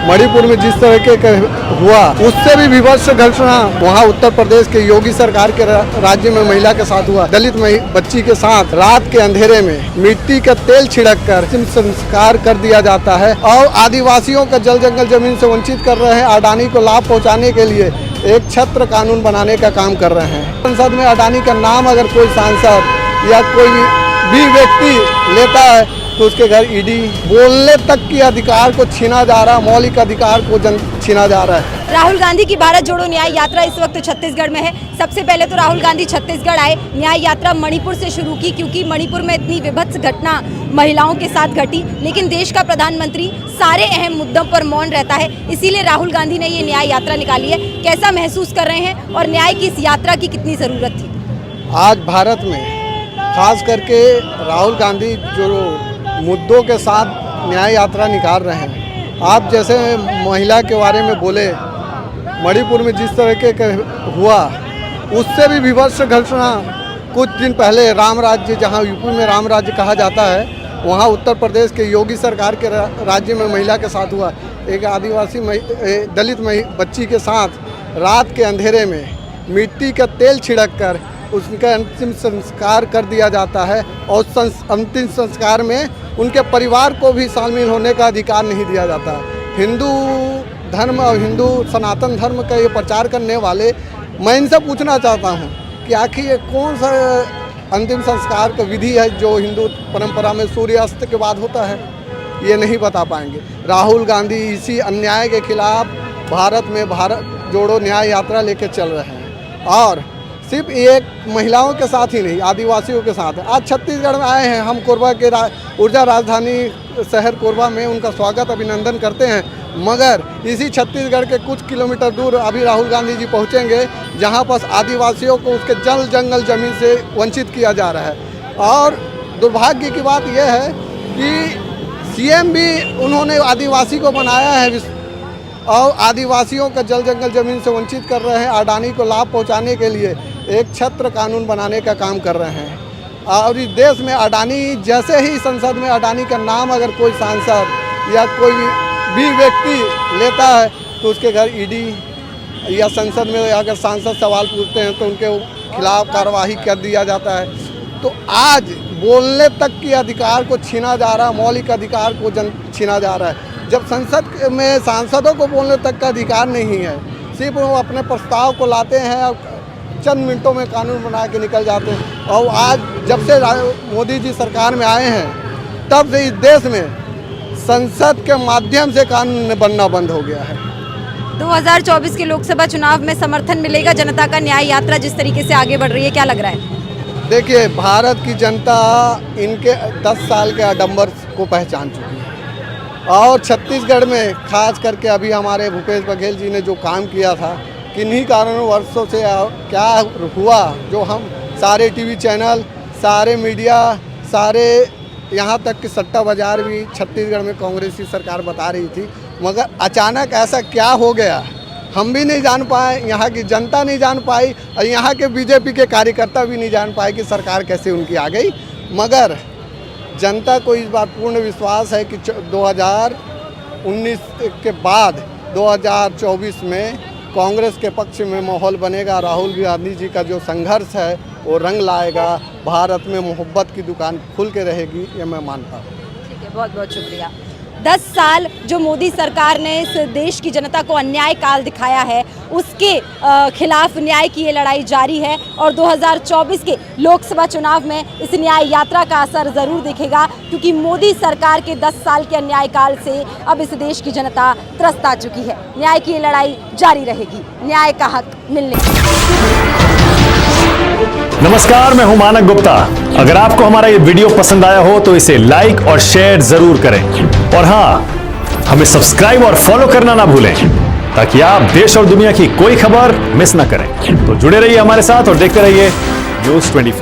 मणिपुर में जिस तरह के हुआ उससे भी विभत्स घटना वहाँ उत्तर प्रदेश के योगी सरकार के राज्य में महिला के साथ हुआ। दलित बच्ची के साथ रात के अंधेरे में मिट्टी का तेल छिड़क कर संस्कार कर दिया जाता है और आदिवासियों का जल जंगल जमीन से वंचित कर रहे हैं। अडानी को लाभ पहुँचाने के लिए एक छत्र कानून बनाने का काम कर रहे हैं। संसद में अडानी का नाम अगर कोई सांसद या कोई भी व्यक्ति लेता है तो उसके घर ईडी बोलने तक के अधिकार को छीना जा रहा है, मौलिक अधिकार को छीना जा रहा है। राहुल गांधी की भारत जोड़ो न्याय यात्रा इस वक्त छत्तीसगढ़ में है। सबसे पहले तो राहुल गांधी छत्तीसगढ़ आए, न्याय यात्रा मणिपुर से शुरू की क्योंकि मणिपुर में इतनी विभत्स घटना महिलाओं के साथ घटी, लेकिन देश का प्रधानमंत्री सारे अहम मुद्दों पर मौन रहता है, इसीलिए राहुल गांधी ने ये न्याय यात्रा निकाली है। कैसा महसूस कर रहे हैं और न्याय की इस यात्रा की कितनी ज़रूरत थी? आज भारत में खास करके राहुल गांधी जो मुद्दों के साथ न्याय यात्रा निकाल रहे हैं। आप जैसे महिला के बारे में बोले, मणिपुर में जिस तरह के हुआ उससे भी विभत्स घटना कुछ दिन पहले राम राज्य, जहां यूपी में राम राज्य कहा जाता है, वहां उत्तर प्रदेश के योगी सरकार के राज्य में महिला के साथ हुआ। एक आदिवासी दलित बच्ची के साथ रात के अंधेरे में मिट्टी का तेल छिड़क कर उसका अंतिम संस्कार कर दिया जाता है और अंतिम संस्कार में उनके परिवार को भी शामिल होने का अधिकार नहीं दिया जाता। हिंदू धर्म और हिंदू सनातन धर्म का ये प्रचार करने वाले, मैं इनसे पूछना चाहता हूँ कि आखिर ये कौन सा अंतिम संस्कार का विधि है जो हिंदू परंपरा में सूर्यास्त के बाद होता है, ये नहीं बता पाएंगे। राहुल गांधी इसी अन्याय के खिलाफ भारत में भारत जोड़ो न्याय यात्रा लेके चल रहे हैं और सिर्फ एक महिलाओं के साथ ही नहीं, आदिवासियों के साथ। आज छत्तीसगढ़ में आए हैं, हम कोरबा के ऊर्जा राजधानी शहर कोरबा में उनका स्वागत अभिनंदन करते हैं, मगर इसी छत्तीसगढ़ के कुछ किलोमीटर दूर अभी राहुल गांधी जी पहुंचेंगे जहां पर आदिवासियों को उसके जल जंगल जमीन से वंचित किया जा रहा है। और दुर्भाग्य की बात यह है कि सीएम भी उन्होंने आदिवासी को बनाया है और आदिवासियों का जल जंगल जमीन से वंचित कर रहे हैं। अडानी को लाभ पहुंचाने के लिए एक छत्र कानून बनाने का काम कर रहे हैं और इस देश में अडानी, जैसे ही संसद में अडानी का नाम अगर कोई सांसद या कोई भी व्यक्ति लेता है तो उसके घर ईडी या संसद में अगर सांसद सवाल पूछते हैं तो उनके खिलाफ कार्रवाई कर दिया जाता है। तो आज बोलने तक के अधिकार को छीना जा रहा है, मौलिक अधिकार को छीना जा रहा है। जब संसद में सांसदों को बोलने तक का अधिकार नहीं है, सिर्फ वो अपने प्रस्ताव को लाते हैं और चंद मिनटों में कानून बना के निकल जाते हैं। और आज जब से मोदी जी सरकार में आए हैं तब से इस देश में संसद के माध्यम से कानून बनना बंद हो गया है। 2024 के लोकसभा चुनाव में समर्थन मिलेगा जनता का? न्याय यात्रा जिस तरीके से आगे बढ़ रही है, क्या लग रहा है? देखिए, भारत की जनता इनके 10 साल के आडंबर को पहचान चुकी है और छत्तीसगढ़ में खास करके अभी हमारे भूपेश बघेल जी ने जो काम किया था, किन्हीं कारणों वर्षों से क्या हुआ, जो हम सारे टीवी चैनल, सारे मीडिया, सारे यहाँ तक कि सट्टा बाजार भी छत्तीसगढ़ में कांग्रेस की सरकार बता रही थी, मगर अचानक ऐसा क्या हो गया हम भी नहीं जान पाए, यहाँ की जनता नहीं जान पाई और यहाँ के बीजेपी के कार्यकर्ता भी नहीं जान पाए कि सरकार कैसे उनकी आ गई। मगर जनता को इस बात पूर्ण विश्वास है कि 2019 के बाद 2024 में कांग्रेस के पक्ष में माहौल बनेगा। राहुल गांधी जी का जो संघर्ष है वो रंग लाएगा, भारत में मोहब्बत की दुकान खुल के रहेगी, ये मैं मानता हूँ। ठीक है, बहुत बहुत शुक्रिया। 10 साल जो मोदी सरकार ने इस देश की जनता को अन्याय काल दिखाया है, उसके खिलाफ न्याय की ये लड़ाई जारी है और 2024 के लोकसभा चुनाव में इस न्याय यात्रा का असर ज़रूर दिखेगा क्योंकि मोदी सरकार के 10 साल के अन्याय काल से अब इस देश की जनता त्रस्त आ चुकी है। न्याय की ये लड़ाई जारी रहेगी, न्याय का हक मिलने। नमस्कार, मैं हूं मानक गुप्ता। अगर आपको हमारा ये वीडियो पसंद आया हो तो इसे लाइक और शेयर जरूर करें और हाँ, हमें सब्सक्राइब और फॉलो करना ना भूलें ताकि आप देश और दुनिया की कोई खबर मिस ना करें। तो जुड़े रहिए हमारे साथ और देखते रहिए न्यूज़ 24।